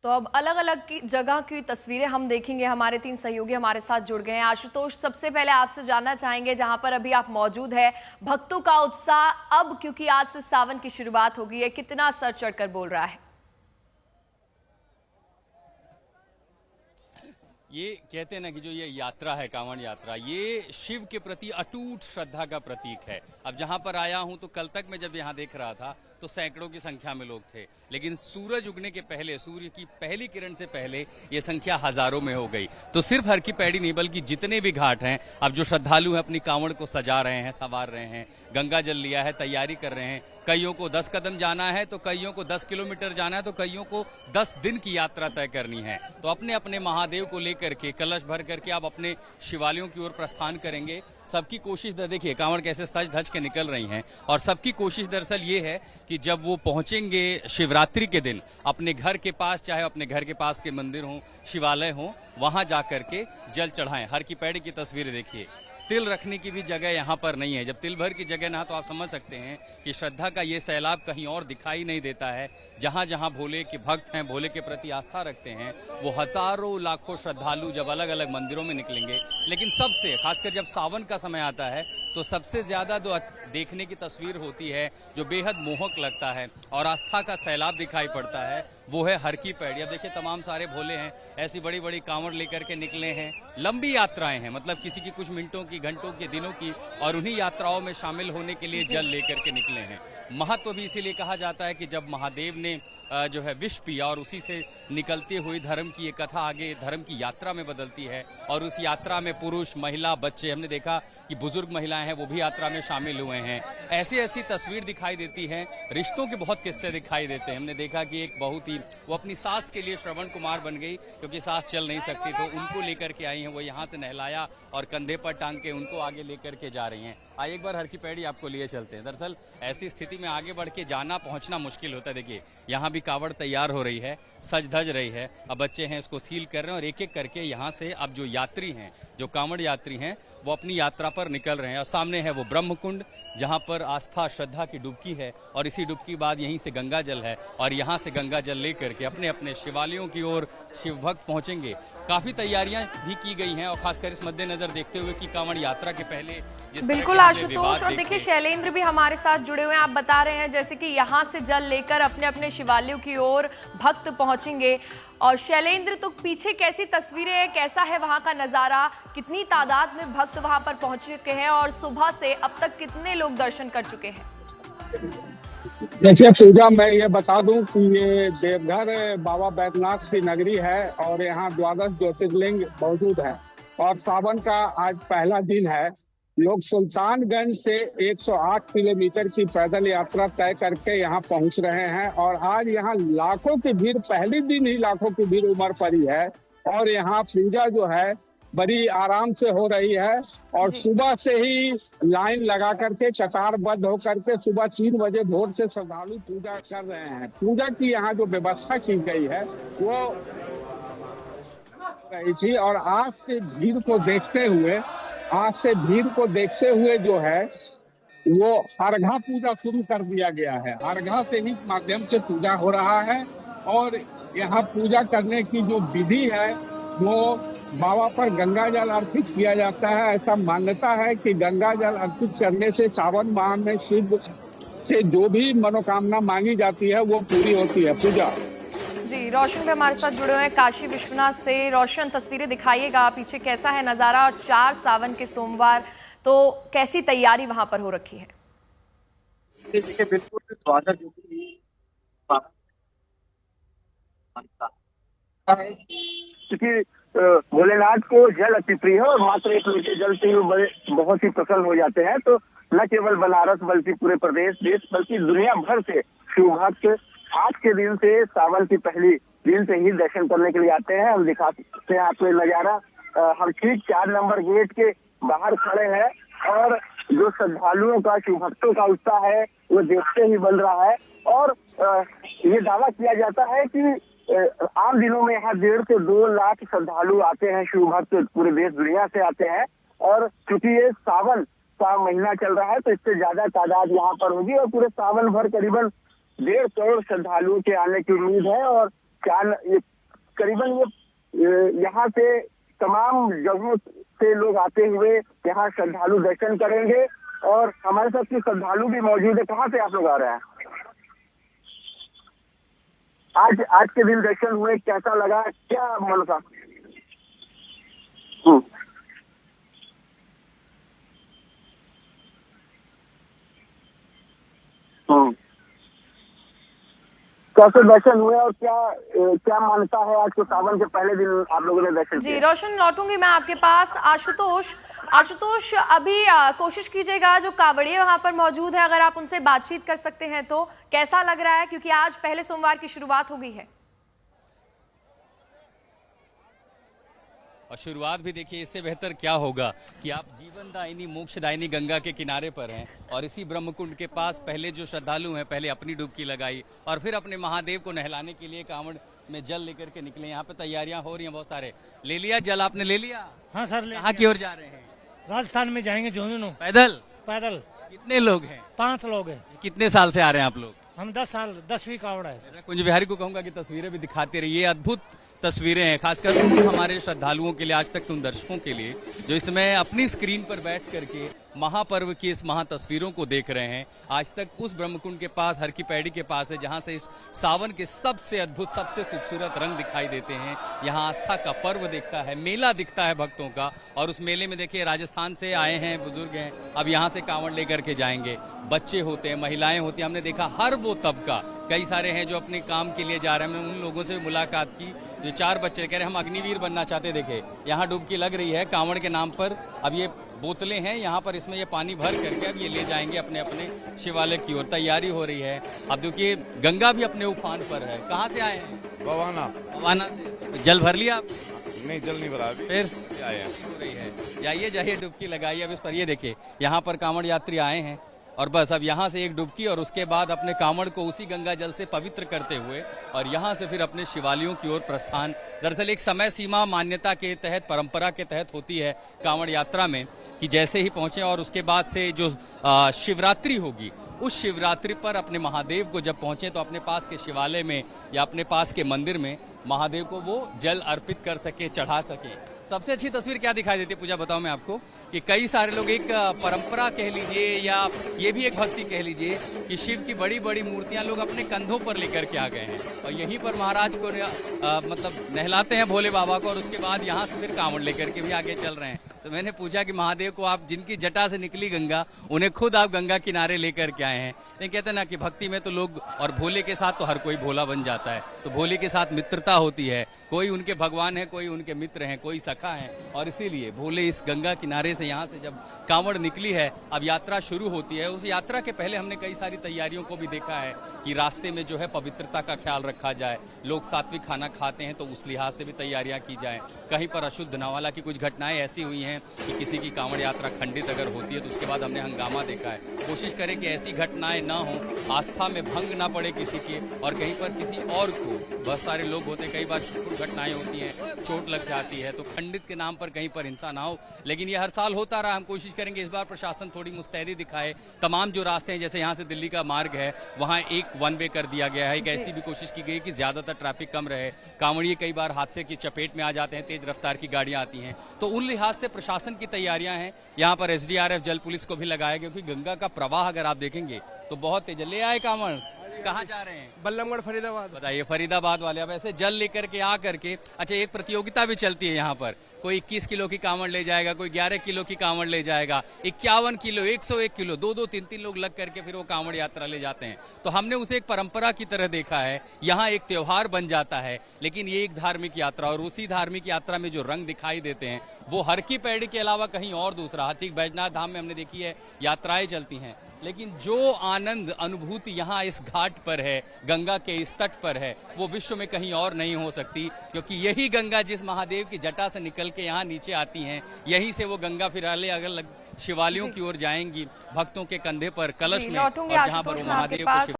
तो अब अलग अलग की जगह की तस्वीरें हम देखेंगे। हमारे 3 सहयोगी हमारे साथ जुड़ गए हैं। आशुतोष, सबसे पहले आपसे जानना चाहेंगे, जहां पर अभी आप मौजूद है, भक्तों का उत्साह अब, क्योंकि आज से सावन की शुरुआत हो गई है, कितना सर चढ़कर बोल रहा है? ये कहते हैं ना कि जो ये यात्रा है, कांवड़ यात्रा, ये शिव के प्रति अटूट श्रद्धा का प्रतीक है। अब जहां पर आया हूं तो कल तक मैं जब यहां देख रहा था तो सैकड़ों की संख्या में लोग थे, लेकिन सूरज उगने के पहले, सूर्य की पहली किरण से पहले ये संख्या हजारों में हो गई। तो सिर्फ हर की पैड़ी नहीं बल्कि जितने भी घाट हैं, अब जो श्रद्धालु हैं अपनी कांवड़ को सजा रहे हैं, संवार रहे हैं, गंगा जल लिया है, तैयारी कर रहे हैं। कईयों को 10 कदम जाना है तो कईयों को 10 किलोमीटर जाना है तो कईयों को 10 दिन की यात्रा तय करनी है। तो अपने अपने महादेव को लेकर के कलश भर करके आप अपने शिवालयों की ओर प्रस्थान करेंगे। सबकी कोशिश, देखिए कांवड़ कैसे सज धज के निकल रही हैं, और सबकी कोशिश दरअसल ये है कि जब वो पहुंचेंगे शिवरात्रि के दिन अपने घर के पास, चाहे अपने घर के पास के मंदिर हो, शिवालय हो, वहां जाकर के जल चढ़ाएं। हर की पैड़ी की तस्वीरें देखिए, तिल रखने की भी जगह यहाँ पर नहीं है। जब तिल भर की जगह ना, तो आप समझ सकते हैं कि श्रद्धा का ये सैलाब कहीं और दिखाई नहीं देता है। जहाँ जहाँ भोले के भक्त हैं, भोले के प्रति आस्था रखते हैं, वो हजारों लाखों श्रद्धालु जब अलग अलग मंदिरों में निकलेंगे, लेकिन सबसे खासकर जब सावन का समय आता है तो सबसे ज्यादा जो देखने की तस्वीर होती है, जो बेहद मोहक लगता है और आस्था का सैलाब दिखाई पड़ता है, वो है हर की पैड़ी। अब देखिए तमाम सारे भोले हैं, ऐसी बड़ी बड़ी कांवड़ लेकर के निकले हैं। लंबी यात्राएं हैं, मतलब किसी की कुछ मिनटों की, घंटों की, दिनों की, और उन्हीं यात्राओं में शामिल होने के लिए जल लेकर के निकले हैं। महत्व भी इसीलिए कहा जाता है कि जब महादेव ने जो है विष पिया, और उसी से निकलती हुई धर्म की ये कथा आगे धर्म की यात्रा में बदलती है, और उस यात्रा में पुरुष, महिला, बच्चे, हमने देखा कि बुजुर्ग महिलाएं हैं वो भी यात्रा में शामिल हुए हैं। ऐसी ऐसी तस्वीर दिखाई देती है। रिश्तों के बहुत किस्से दिखाई देते हैं। हमने देखा कि एक बहुत ही, वो अपनी सास के लिए श्रवण कुमार बन गई, क्योंकि सास चल नहीं सकती, तो उनको लेकर के आई हैं। वो यहाँ से नहलाया और कंधे पर टांग के उनको आगे लेकर के जा रही हैं। आइए एक बार हर की पैड़ी आपको लिए चलते हैं। दरअसल ऐसी स्थिति में आगे बढ़ के जाना पहुंचना मुश्किल होता है। देखिए यहाँ भी कावड़ तैयार हो रही है, सज धज रही है। अब बच्चे हैं इसको सील कर रहे हैं, और एक एक करके यहाँ से अब जो यात्री हैं, जो कांवड़ यात्री हैं, वो अपनी यात्रा पर निकल रहे हैं। और सामने है वो ब्रह्म कुंड, जहाँ पर आस्था श्रद्धा की डुबकी है, और इसी डुबकी बाद यहीं से गंगा जल है, और यहाँ से गंगा जल लेकर के अपने अपने शिवालयों की ओर शिव भक्त पहुंचेंगे। काफी तैयारियां भी की गई हैं, और खासकर इस मद्देनजर देखते हुए कि कांवड़ यात्रा के पहले बिल्कुल आशुतोष, और देखिए शैलेंद्र भी हमारे साथ जुड़े हुए हैं। आप बता रहे हैं जैसे कि यहाँ से जल लेकर अपने अपने शिवालयों की ओर भक्त पहुंचेंगे। और शैलेंद्र, तो पीछे कैसी तस्वीरें हैं, कैसा है वहां का नजारा, कितनी तादाद में भक्त वहां पर पहुंच चुके हैं, और सुबह से अब तक कितने लोग दर्शन कर चुके हैं? देखिए पूजा, मैं ये बता दूं कि ये देवघर बाबा बैद्यनाथ की नगरी है, और यहाँ 12 ज्योतिर्लिंग मौजूद है, और सावन का आज पहला दिन है। लोग सुल्तानगंज से 108 किलोमीटर की पैदल यात्रा तय करके यहाँ पहुँच रहे हैं, और आज यहाँ लाखों की भीड़, पहले दिन ही लाखों की भीड़ उमड़ पड़ी है। और यहाँ पूजा जो है बड़ी आराम से हो रही है, और सुबह से ही लाइन लगा करके, कतारबद्ध होकर के सुबह 3 बजे भोर से श्रद्धालु पूजा कर रहे हैं। पूजा की यहाँ जो व्यवस्था की गई है वो रही थी, और आज से भीड़ को देखते हुए जो है वो अर्घा पूजा शुरू कर दिया गया है। अर्घा से ही माध्यम से पूजा हो रहा है, और यहाँ पूजा करने की जो विधि है वो बाबा पर गंगा जल अर्पित किया जाता है। ऐसा मान्यता है कि गंगा जल अर्पित करने से सावन माह में शिव से जो भी मनोकामना मांगी जाती है वो पूरी होती है। पूजा जी, रोशन भी हमारे साथ जुड़े हुए हैं काशी विश्वनाथ से। रोशन, तस्वीरें दिखाइएगा, पीछे कैसा है नजारा, और 4 सावन के सोमवार, तो कैसी तैयारी वहां पर हो रखी है? देखिए बिल्कुल, द्वादश क्योंकि भोलेनाथ को जल अति प्रिय है, और मात्र एक लोटे जल से ही बड़े बहुत ही प्रसन्न हो जाते हैं। तो न केवल बनारस बल्कि पूरे प्रदेश, देश बल्कि दुनिया भर से शिव भक्त आज के दिन से, सावन की पहली दिन से ही दर्शन करने के लिए आते हैं। हम दिखा सकते हैं आपको नजारा। हम ठीक 4 नंबर गेट के बाहर खड़े हैं, और जो श्रद्धालुओं का, शिव भक्तों का उत्साह है वो देखते ही बन रहा है। और ये दावा किया जाता है कि आम दिनों में यहाँ 1.5 से 2 लाख श्रद्धालु आते हैं, शिव भक्त पूरे देश दुनिया से आते हैं। और क्योंकि ये सावन का महीना चल रहा है तो इससे ज्यादा तादाद यहाँ पर होगी, और पूरे सावन भर करीबन 1.5 करोड़ श्रद्धालुओं के आने की उम्मीद है। और करीबन ये यहाँ से तमाम जगहों से लोग आते हुए यहाँ श्रद्धालु दर्शन करेंगे। और हमारे साथ कुछ श्रद्धालु भी मौजूद है। कहाँ से आप लोग आ रहे हैं? आज के दिन दर्शन हुए, कैसा लगा, क्या मन था? कैसे दर्शन हुए और क्या मान्यता है आज के सावन के पहले दिन आप लोगों ने दर्शन जी किए? रोशन, लौटूंगी मैं आपके पास। आशुतोष अभी कोशिश कीजिएगा जो कावड़िए वहां पर मौजूद है, अगर आप उनसे बातचीत कर सकते हैं तो कैसा लग रहा है, क्योंकि आज पहले सोमवार की शुरुआत हो गई है। और शुरुआत भी देखिए, इससे बेहतर क्या होगा कि आप जीवनदायिनी मोक्षदायिनी गंगा के किनारे पर हैं और इसी ब्रह्मकुंड के पास पहले जो श्रद्धालु हैं पहले अपनी डुबकी लगाई और फिर अपने महादेव को नहलाने के लिए कांवड़ में जल लेकर के निकले। यहाँ पे तैयारियां हो रही हैं बहुत सारे। ले लिया जल? आपने ले लिया? हाँ सर। कहाँ की ओर जा रहे हैं? राजस्थान में जाएंगे झुंझुनू। पैदल? पैदल। कितने लोग हैं? 5 लोग हैं। कितने साल से आ रहे हैं आप लोग? हम 10 साल, 10वीं कावड़ है सर। कुंज बिहारी को कहूंगा कि तस्वीरें भी दिखाते रहिए। अद्भुत तस्वीरें हैं, खासकर हमारे श्रद्धालुओं के लिए, आज तक उन दर्शकों के लिए जो इसमें अपनी स्क्रीन पर बैठ करके महापर्व की इस महा तस्वीरों को देख रहे हैं। आज तक उस ब्रह्मकुंड के पास, हर की पैड़ी के पास है, जहां से इस सावन के सबसे अद्भुत, सबसे खूबसूरत रंग दिखाई देते हैं। यहाँ आस्था का पर्व दिखता है, मेला दिखता है भक्तों का। और उस मेले में देखिए, राजस्थान से आए हैं बुजुर्ग हैं, अब यहाँ से कांवड़ लेकर के जाएंगे। बच्चे होते हैं, महिलाएं होती हैं, हमने देखा हर वो तबका, कई सारे हैं जो अपने काम के लिए जा रहे हैं। हमने उन लोगों से मुलाकात की जो 4 बच्चे कह रहे हैं हम अग्निवीर बनना चाहते। देखे यहाँ डुबकी लग रही है कांवड़ के नाम पर। अब ये बोतलें हैं यहाँ पर, इसमें ये पानी भर करके अब ये ले जाएंगे अपने अपने शिवालय की ओर। तैयारी हो रही है। अब देखिए गंगा भी अपने उफान पर है। कहाँ से आए हैं? बवाना से। जल भर लिया आप? नहीं, जल नहीं भरा अभी। फिर आए हैं। हो रही है, जाइए डुबकी लगाइए अब इस पर। ये देखिए यहाँ पर कांवड़ यात्री आए हैं और बस अब यहाँ से एक डुबकी और उसके बाद अपने कांवड़ को उसी गंगा जल से पवित्र करते हुए और यहाँ से फिर अपने शिवालयों की ओर प्रस्थान। दरअसल एक समय सीमा मान्यता के तहत, परंपरा के तहत होती है कांवड़ यात्रा में कि जैसे ही पहुंचे और उसके बाद से जो शिवरात्रि होगी, उस शिवरात्रि पर अपने महादेव को जब पहुंचे तो अपने पास के शिवालय में या अपने पास के मंदिर में महादेव को वो जल अर्पित कर सके, चढ़ा सके। सबसे अच्छी तस्वीर क्या दिखाई देती है पूजा, बताओ मैं आपको, कि कई सारे लोग, एक परंपरा कह लीजिए या ये भी एक भक्ति कह लीजिए, कि शिव की बड़ी बड़ी मूर्तियां लोग अपने कंधों पर लेकर के आ गए हैं और यहीं पर महाराज को मतलब नहलाते हैं भोले बाबा को और उसके बाद यहाँ से फिर कांवड़ लेकर के भी आगे चल रहे हैं। तो मैंने पूछा कि महादेव को आप, जिनकी जटा से निकली गंगा, उन्हें खुद आप गंगा किनारे लेकर के आए हैं। लेकिन कहते हैं ना कि भक्ति में तो लोग, और भोले के साथ तो हर कोई भोला बन जाता है, तो भोले के साथ मित्रता होती है। कोई उनके भगवान है, कोई उनके मित्र हैं, कोई सखा है। और इसीलिए भोले इस गंगा किनारे से, यहाँ से जब कांवड़ निकली है, अब यात्रा शुरू होती है। उस यात्रा के पहले हमने कई सारी तैयारियों को भी देखा है कि रास्ते में जो है पवित्रता का ख्याल रखा जाए। लोग सात्विक खाना खाते हैं तो उस लिहाज से भी तैयारियां की जाए। कहीं पर अशुद्ध न, हालांकि कुछ घटनाएं ऐसी हुई हैं कि किसी की कांवड़ यात्रा खंडित अगर होती है तो उसके बाद हमने हंगामा देखा है। कोशिश करें कि ऐसी घटनाएं ना हो, आस्था में भंग ना पड़े किसी की, और कहीं पर किसी और को, बहुत सारे लोग होते हैं, कई बार छुटपुट घटनाएं होती हैं, चोट लग जाती है, तो खंडित के नाम पर कहीं पर हिंसा ना हो। लेकिन ये हर साल होता रहा। हम कोशिश करेंगे इस बार प्रशासन थोड़ी मुस्तैदी दिखाए। तमाम जो रास्ते हैं, जैसे यहाँ से दिल्ली का मार्ग है, वहाँ एक 1 वे कर दिया गया है। एक ऐसी भी कोशिश की गई कि ज्यादातर ट्रैफिक कम रहे। कांवड़िए कई बार हादसे की चपेट में आ जाते हैं, तेज रफ्तार की गाड़ियां आती हैं, तो उन लिहाज से प्रशासन की तैयारियां हैं। यहाँ पर SDRF, जल पुलिस को भी लगाया गया, क्योंकि गंगा का प्रवाह अगर आप देखेंगे तो बहुत तेज। ले आए कांवड़, कहाँ जा रहे हैं? बल्लमगढ़, फरीदाबाद। बताइए, फरीदाबाद वाले। अब ऐसे जल लेकर के आ करके, अच्छा एक प्रतियोगिता भी चलती है यहाँ पर, कोई 21 किलो की कांवड़ ले जाएगा, कोई 11 किलो की कांवड़ ले जाएगा, 51 किलो, 101 किलो, 2-2, 3-3 लोग लग करके फिर वो कांवड़ यात्रा ले जाते हैं। तो हमने उसे एक परंपरा की तरह देखा है। यहाँ एक त्योहार बन जाता है, लेकिन ये एक धार्मिक यात्रा, और उसी धार्मिक यात्रा में जो रंग दिखाई देते हैं वो हर की पैड़ी के अलावा कहीं और दूसरा। ठीक बैजनाथ धाम में हमने देखी है यात्राएं चलती हैं, लेकिन जो आनंद, अनुभूति यहाँ इस घाट पर है, गंगा के इस तट पर है, वो विश्व में कहीं और नहीं हो सकती। क्योंकि यही गंगा जिस महादेव की जटा से निकल के यहाँ नीचे आती हैं, यहीं से वो गंगा फिर अलग शिवालयों की ओर जाएंगी, भक्तों के कंधे पर कलश में, और जहाँ पर वो महादेव को